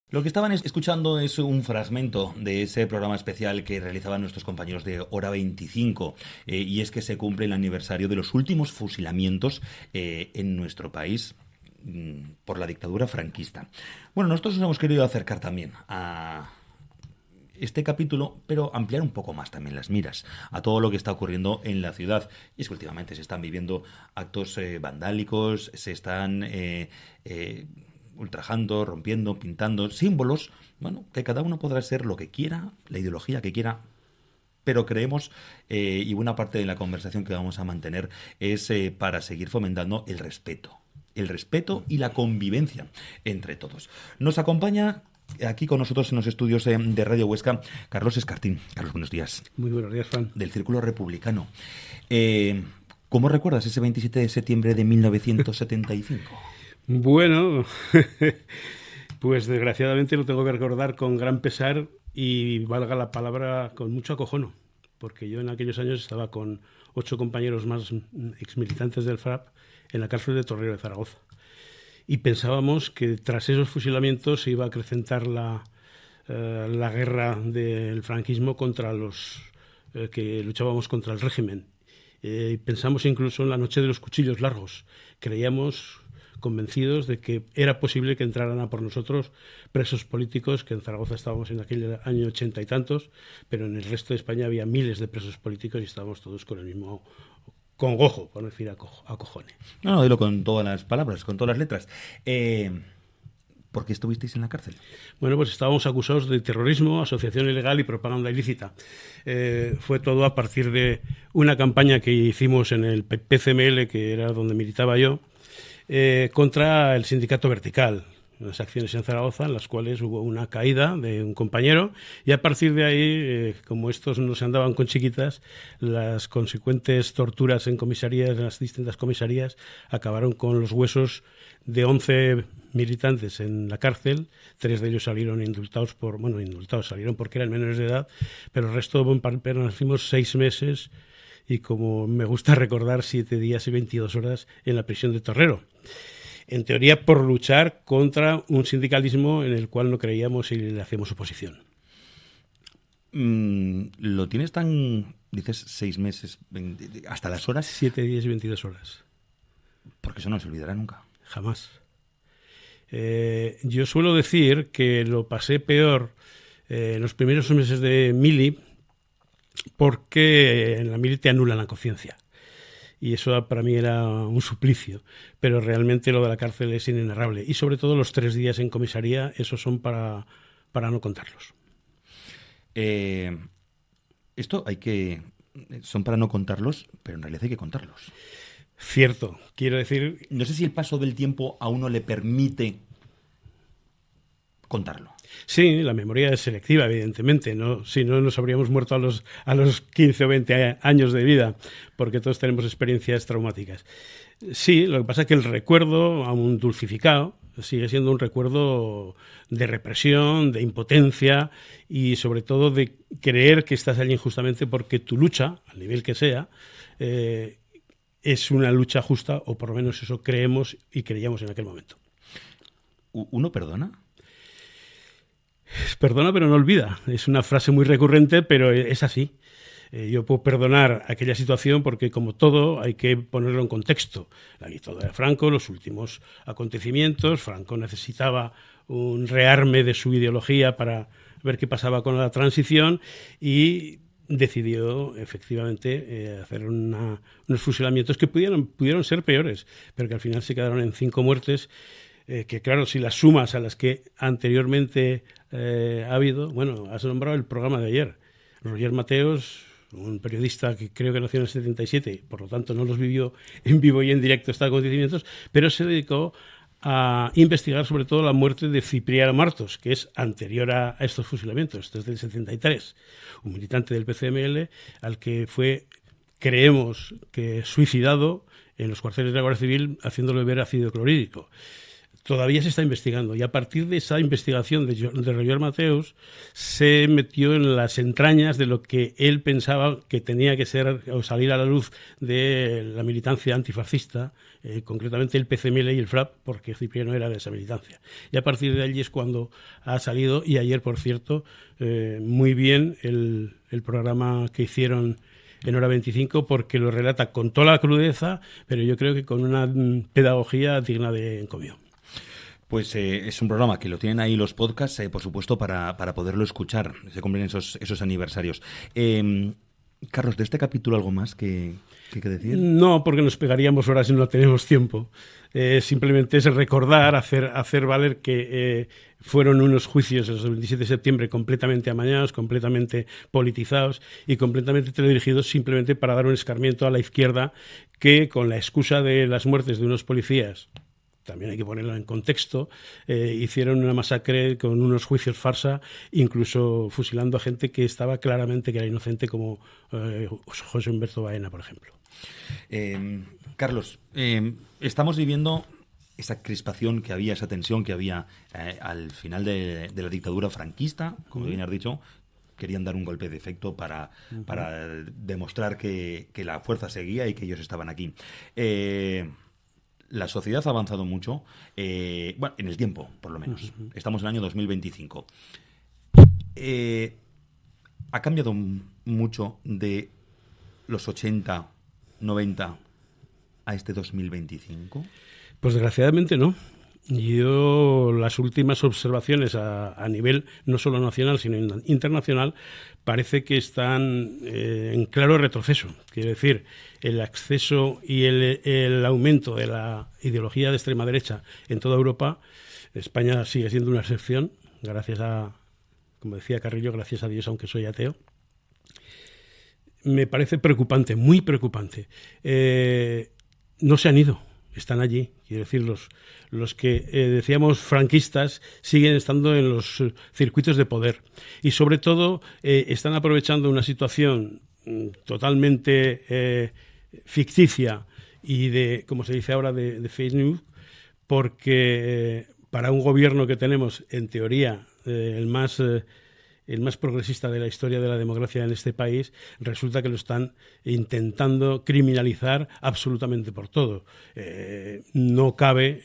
Lo que estaban escuchando es un fragmento de ese programa especial que realizaban nuestros compañeros de Hora 25, y es que se cumple el aniversario de los últimos fusilamientos en nuestro país por la dictadura franquista. Bueno, nosotros nos hemos querido acercar también a este capítulo, pero ampliar un poco más también las miras a todo lo que está ocurriendo en la ciudad. Y es que últimamente se están viviendo actos vandálicos, se están ultrajando, rompiendo, pintando símbolos, bueno, que cada uno podrá ser lo que quiera, la ideología que quiera, pero creemos, y buena parte de la conversación que vamos a mantener es para seguir fomentando el respeto y la convivencia entre todos. Nos acompaña aquí con nosotros en los estudios de Radio Huesca Carlos Escartín. Carlos, buenos días. Muy buenos días, Fran. Del Círculo Republicano. ¿Cómo recuerdas ese 27 de septiembre de 1975? Bueno, pues desgraciadamente lo tengo que recordar con gran pesar y, valga la palabra, con mucho acojono, porque yo en aquellos años estaba con 8 compañeros más exmilitantes del FRAP en la cárcel de Torrero de Zaragoza. Y pensábamos que tras esos fusilamientos se iba a acrecentar la guerra del franquismo contra los que luchábamos contra el régimen. Pensamos incluso en la noche de los cuchillos largos. Creíamos convencidos de que era posible que entraran a por nosotros presos políticos, que en Zaragoza estábamos en aquel año 80 y tantos, pero en el resto de España había miles de presos políticos y estábamos todos con el mismo congojo, por no decir acojone. No, dilo con todas las palabras, con todas las letras. ¿Por qué estuvisteis en la cárcel? Bueno, pues estábamos acusados de terrorismo, asociación ilegal y propaganda ilícita. Fue todo a partir de una campaña que hicimos en el PCML, que era donde militaba yo, contra el sindicato Vertical, unas acciones en Zaragoza en las cuales hubo una caída de un compañero y a partir de ahí, como estos no se andaban con chiquitas, las consecuentes torturas en comisarías, en las distintas comisarías, acabaron con los huesos de 11 militantes en la cárcel. 3 de ellos salieron indultados salieron porque eran menores de edad, pero el resto permanecimos 6 meses y, como me gusta recordar, 7 días y 22 horas en la prisión de Torrero. En teoría, por luchar contra un sindicalismo en el cual no creíamos y le hacíamos oposición. ¿Lo tienes tan, dices, 6 meses, hasta las horas? 7 días y 22 horas. Porque eso no se olvidará nunca. Jamás. Yo suelo decir que lo pasé peor en los primeros meses de mili, porque en la mili te anulan la conciencia. Y eso para mí era un suplicio, pero realmente lo de la cárcel es inenarrable. Y sobre todo los 3 días en comisaría, esos son para no contarlos. Esto son para no contarlos, pero en realidad hay que contarlos. Cierto, quiero decir... No sé si el paso del tiempo a uno le permite contarlo. Sí, la memoria es selectiva, evidentemente, ¿no? Si no, nos habríamos muerto a los 15 o 20 años de vida, porque todos tenemos experiencias traumáticas. Sí, lo que pasa es que el recuerdo, aún dulcificado, sigue siendo un recuerdo de represión, de impotencia y sobre todo de creer que estás allí injustamente porque tu lucha, al nivel que sea, es una lucha justa, o por lo menos eso creemos y creíamos en aquel momento. ¿Uno perdona? Perdona pero no olvida. Es una frase muy recurrente, pero es así. Yo puedo perdonar aquella situación porque, como todo, hay que ponerlo en contexto. La dictadura de Franco, los últimos acontecimientos. Franco necesitaba un rearme de su ideología para ver qué pasaba con la transición y decidió efectivamente hacer unos fusilamientos que pudieron ser peores, pero que al final se quedaron en 5 muertes. Que claro, si las sumas a las que anteriormente ha habido, bueno, has nombrado el programa de ayer. Roger Mateos, un periodista que creo que nació en el 77, por lo tanto no los vivió en vivo y en directo estos acontecimientos, pero se dedicó a investigar sobre todo la muerte de Cipriano Martos, que es anterior a estos fusilamientos, desde el 73, un militante del PCML al que fue, creemos, que suicidado en los cuarteles de la Guardia Civil haciéndole beber ácido clorhídrico. Todavía se está investigando y a partir de esa investigación de Roger Mateus se metió en las entrañas de lo que él pensaba que tenía que ser o salir a la luz de la militancia antifascista, concretamente el PCML y el FRAP, porque Cipriano era de esa militancia. Y a partir de allí es cuando ha salido, y ayer, por cierto, muy bien el programa que hicieron en Hora 25, porque lo relata con toda la crudeza, pero yo creo que con una pedagogía digna de encomio. Pues es un programa que lo tienen ahí los podcasts, por supuesto, para poderlo escuchar. Se cumplen esos aniversarios. Carlos, ¿de este capítulo algo más que decir? No, porque nos pegaríamos horas y no tenemos tiempo. Simplemente es recordar, hacer valer que fueron unos juicios el 27 de septiembre completamente amañados, completamente politizados y completamente teledirigidos simplemente para dar un escarmiento a la izquierda que, con la excusa de las muertes de unos policías, también hay que ponerlo en contexto, hicieron una masacre con unos juicios farsa, incluso fusilando a gente que estaba claramente que era inocente, como José Humberto Baena, por ejemplo. Carlos, estamos viviendo esa crispación que había, esa tensión que había al final de la dictadura franquista, como bien has dicho. Querían dar un golpe de efecto para demostrar que la fuerza seguía y que ellos estaban aquí. La sociedad ha avanzado mucho, bueno, en el tiempo, por lo menos. Estamos en el año 2025. Ha cambiado mucho de los 80, 90 a este 2025. Pues desgraciadamente no. Yo, las últimas observaciones a nivel no solo nacional, sino internacional, parece que están en claro retroceso. Quiero decir, el acceso y el aumento de la ideología de extrema derecha en toda Europa. España sigue siendo una excepción, gracias a, como decía Carrillo, gracias a Dios, aunque soy ateo. Me parece preocupante, muy preocupante. No se han ido. Están allí, quiero decir, los que decíamos franquistas siguen estando en los circuitos de poder y sobre todo están aprovechando una situación totalmente ficticia y de, como se dice ahora, de fake news, porque para un gobierno que tenemos, en teoría, el más progresista de la historia de la democracia en este país, resulta que lo están intentando criminalizar absolutamente por todo. No cabe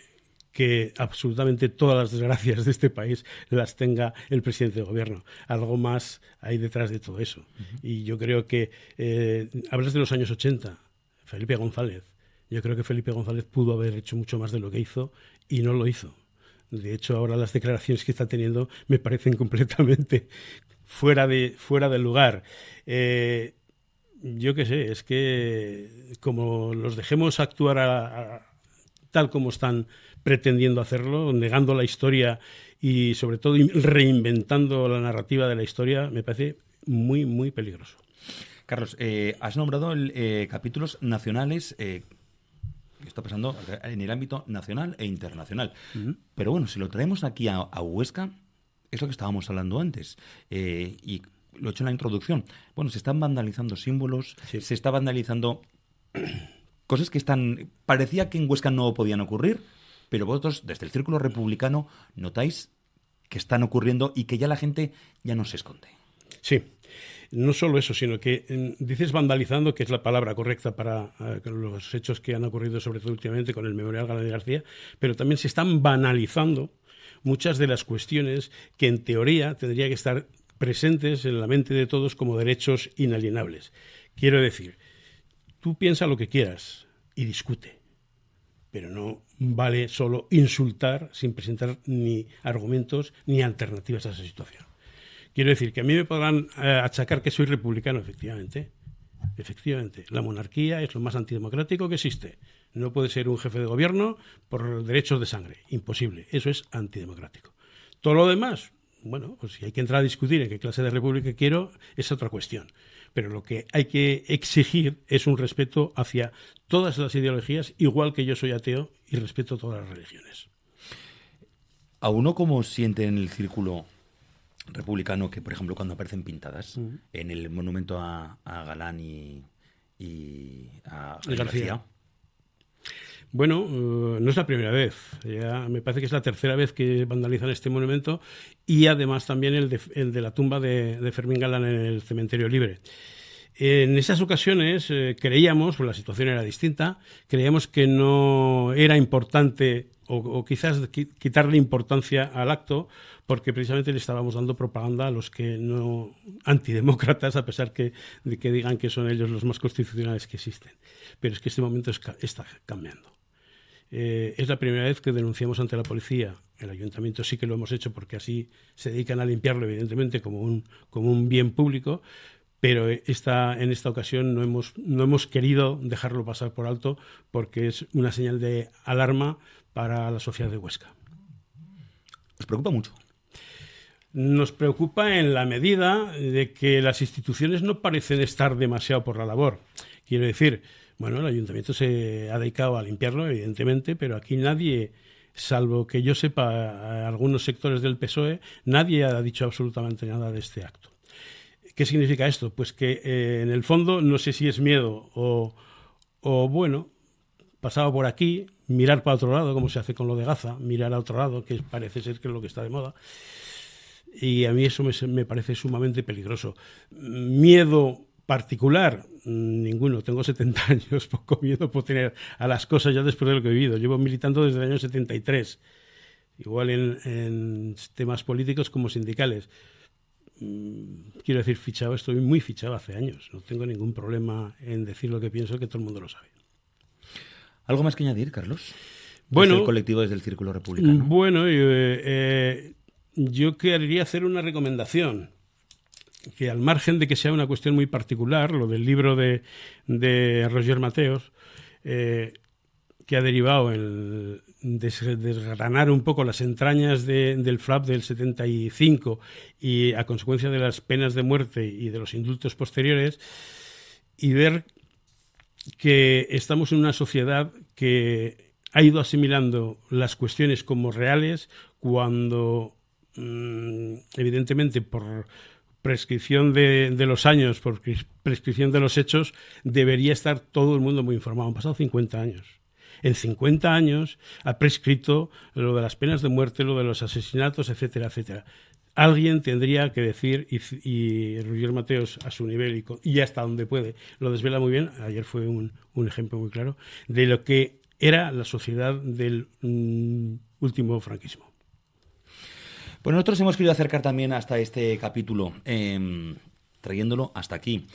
que absolutamente todas las desgracias de este país las tenga el presidente de gobierno. Algo más hay detrás de todo eso. Y yo creo que, hablas de los años 80, Felipe González. Yo creo que Felipe González pudo haber hecho mucho más de lo que hizo y no lo hizo. De hecho, ahora las declaraciones que está teniendo me parecen completamente fuera de lugar. Yo qué sé, es que como los dejemos actuar tal como están pretendiendo hacerlo, negando la historia y sobre todo reinventando la narrativa de la historia, me parece muy, muy peligroso. Carlos, has nombrado capítulos nacionales que está pasando en el ámbito nacional e internacional. Pero bueno, si lo traemos aquí a Huesca, es lo que estábamos hablando antes. Y lo he hecho en la introducción. Bueno, se están vandalizando símbolos, sí. Se está vandalizando cosas que parecía que en Huesca no podían ocurrir, pero vosotros, desde el Círculo Republicano, notáis que están ocurriendo y que ya la gente ya no se esconde. Sí. No solo eso, sino que dices vandalizando, que es la palabra correcta para los hechos que han ocurrido, sobre todo últimamente con el Memorial Galán de García, pero también se están banalizando muchas de las cuestiones que en teoría tendrían que estar presentes en la mente de todos como derechos inalienables. Quiero decir, tú piensa lo que quieras y discute, pero no vale solo insultar sin presentar ni argumentos ni alternativas a esa situación. Quiero decir que a mí me podrán achacar que soy republicano, efectivamente. Efectivamente, la monarquía es lo más antidemocrático que existe. No puede ser un jefe de gobierno por derechos de sangre. Imposible. Eso es antidemocrático. Todo lo demás, bueno, pues si hay que entrar a discutir en qué clase de república quiero, es otra cuestión. Pero lo que hay que exigir es un respeto hacia todas las ideologías, igual que yo soy ateo y respeto todas las religiones. ¿A uno cómo siente en el círculo republicano que, por ejemplo, cuando aparecen pintadas en el monumento a Galán y a García? Bueno, no es la primera vez. Ya me parece que es la tercera vez que vandalizan este monumento y además también el de la tumba de Fermín Galán en el Cementerio Libre. En esas ocasiones creíamos, pues la situación era distinta, creíamos que no era importante o quizás quitarle importancia al acto porque precisamente le estábamos dando propaganda a los que no antidemócratas, a pesar de que digan que son ellos los más constitucionales que existen. Pero es que este momento está cambiando. Es la primera vez que denunciamos ante la policía. El ayuntamiento sí que lo hemos hecho porque así se dedican a limpiarlo, evidentemente, como un bien público, pero en esta ocasión no hemos querido dejarlo pasar por alto porque es una señal de alarma para la sociedad de Huesca. ¿Os preocupa mucho? Nos preocupa en la medida de que las instituciones no parecen estar demasiado por la labor. Quiero decir, bueno, el ayuntamiento se ha dedicado a limpiarlo, evidentemente, pero aquí nadie, salvo que yo sepa, algunos sectores del PSOE, nadie ha dicho absolutamente nada de este acto. ¿Qué significa esto? Pues que en el fondo, no sé si es miedo o bueno, pasaba por aquí, mirar para otro lado, como se hace con lo de Gaza, mirar a otro lado, que parece ser que es lo que está de moda. Y a mí eso me parece sumamente peligroso. Miedo particular, ninguno. Tengo 70 años, poco miedo puedo tener a las cosas ya después de lo que he vivido. Llevo militando desde el año 73, igual en temas políticos como sindicales. Quiero decir, estoy muy fichado hace años. No tengo ningún problema en decir lo que pienso, que todo el mundo lo sabe. ¿Algo más que añadir, Carlos? Bueno, desde el colectivo, desde el Círculo Republicano. Bueno, yo querría hacer una recomendación, que al margen de que sea una cuestión muy particular, lo del libro de Roger Mateos, que ha derivado en desgranar un poco las entrañas del FRAP del 75 y a consecuencia de las penas de muerte y de los indultos posteriores, y ver que estamos en una sociedad que ha ido asimilando las cuestiones como reales cuando, evidentemente, por prescripción de los años, por prescripción de los hechos, debería estar todo el mundo muy informado. Han pasado 50 años. En 50 años ha prescrito lo de las penas de muerte, lo de los asesinatos, etcétera, etcétera. Alguien tendría que decir, y Roger Mateos a su nivel y hasta donde puede, lo desvela muy bien, ayer fue un ejemplo muy claro, de lo que era la sociedad del último franquismo. Pues nosotros hemos querido acercar también hasta este capítulo, trayéndolo hasta aquí.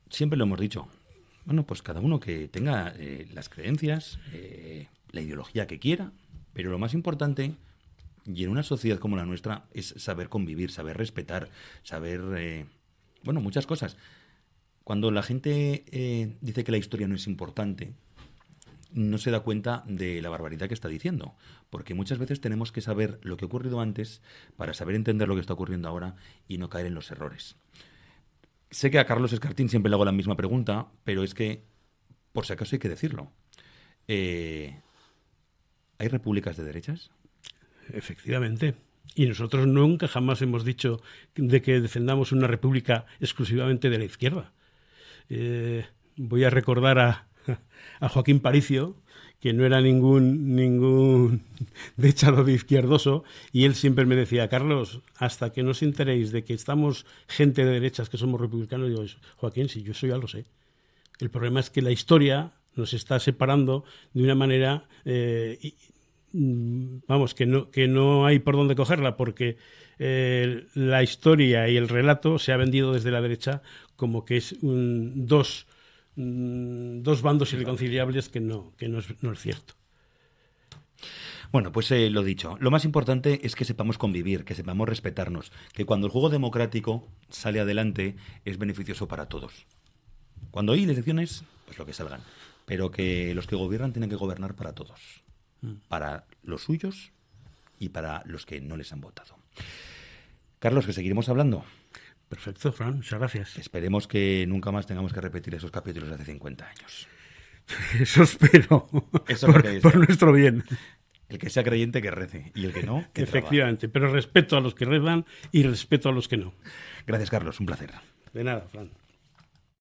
Siempre lo hemos dicho. Bueno, pues cada uno que tenga las creencias, la ideología que quiera, pero lo más importante, y en una sociedad como la nuestra, es saber convivir, saber respetar, saber, muchas cosas. Cuando la gente dice que la historia no es importante, no se da cuenta de la barbaridad que está diciendo, porque muchas veces tenemos que saber lo que ha ocurrido antes para saber entender lo que está ocurriendo ahora y no caer en los errores. Sé que a Carlos Escartín siempre le hago la misma pregunta, pero es que, por si acaso hay que decirlo. ¿Hay repúblicas de derechas? Efectivamente. Y nosotros nunca jamás hemos dicho de que defendamos una república exclusivamente de la izquierda. Voy a recordar a Joaquín Paricio, que no era ningún dechado de izquierdoso, y él siempre me decía: Carlos, hasta que no os enteréis de que estamos gente de derechas, que somos republicanos, digo, Joaquín, si yo eso ya lo sé. El problema es que la historia nos está separando de una manera, que no hay por dónde cogerla, porque la historia y el relato se ha vendido desde la derecha como que es dos bandos irreconciliables, que no es cierto. Bueno, pues lo dicho. Lo más importante es que sepamos convivir, que sepamos respetarnos, que cuando el juego democrático sale adelante es beneficioso para todos. Cuando hay elecciones, pues lo que salgan. Pero que los que gobiernan tienen que gobernar para todos. Para los suyos y para los que no les han votado. Carlos, que seguiremos hablando. Perfecto, Fran, muchas gracias. Esperemos que nunca más tengamos que repetir esos capítulos de hace 50 años. Eso espero. Eso por nuestro bien. El que sea creyente que rece y el que no, que efectivamente, pero respeto a los que rezan y respeto a los que no. Gracias, Carlos, un placer. De nada, Fran.